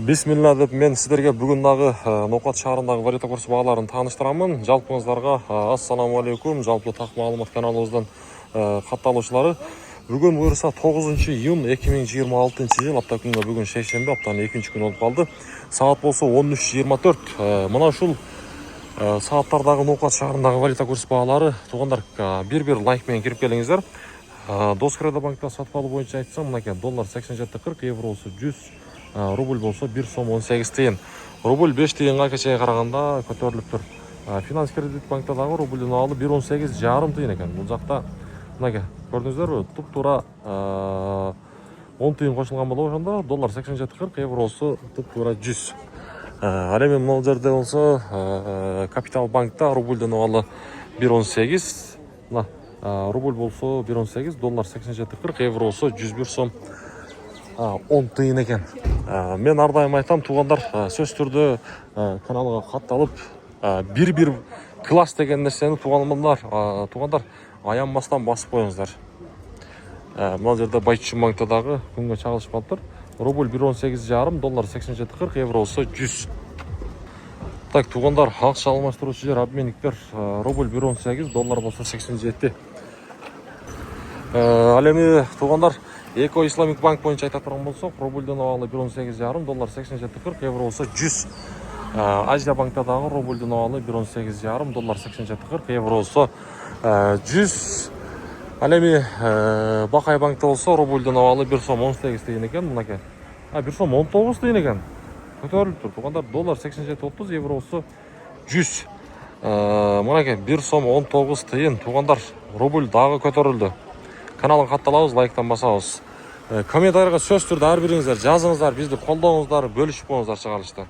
Бисмилла деп мен сіздерге бүгін Ноқат шаарындағы валюта курсы бағаларын таныштырамын. Жалпыңыздарға ассаламу алейкум. Жалпы тақ маалымат каналыбыздан катталуучулары. Бүгін буюрса 9 июнь 2026 жыл апта күнгө бүгүн шейшембе, аптанын 2-күнү болуп калды. Саат болсо 13:24. Мына ушул сааттардагы Ноқат шаарындагы валюта курсы бағалары туугандар бир лайк менен кирип келиңиздер. Доскредо банкта сатып алуу боюнча айтсам, мынакей доллар 87.40, евро болсо 100, рубль болсо 1 сом 18 тиын. Рубль 5 тиынга кечеге караганда көтөрүлүп тур. Финанс кредит банкта дагы рубльдин абалы 1.18 жарым тиын экен. Бул жакта мынакей көрдүңүздөрбү? Туп-туура 10 тиын кошулган болобу ошондо доллар 87.40, евро болсо туп-туура 100. Ал эми могул жерде болсо Капитал банкта рубльдин абалы 1.18, мына рубль болсо 1.18, доллар 87.40, евро болсо 101 сом 10 тиын экен. Мен ар дайым айтам, туугандар, сөз түрдө каналга катталып, бир класс деген нерсени туугандар аянбастан басып коюңуздар. Мына жерде Байчун банкта дагы күнгө чагылышып калыптыр. Рубль 1.18 жарым, доллар 87.40, евро болсо 100. Так, туугандар, акча алмаштыруучу жер обменниктер, рубль 1.18, доллар болсо 87. Ал эми туугандар, Эко Исламик банк боюнча айта турган болсок, рубльдин абалы 1.18 жарым, доллар 87.40, евро болсо 100. Азия банкта дагы рубльдин абалы 1.18 жарым, доллар 87.40, евро болсо 100. Ал эми Бакай банкта болсо рубльдин абалы 1 сом 18 тиын экен, мынакей. 1 сом 19 тиын экен. Көтөрүлүп тур. Туугандар, доллар 87.30, евро болсо 100. Мынакей 1 сом 19 тиын. Туугандар, рубль дагы көтөрүлдү. Каналга катталабыз, лайктан басабыз. Комментарийга сөз түрдө ар бириңиздер жазыңыздар, бизди колдооңуздар, бөлүшүп коюңуздар чыгарылышта.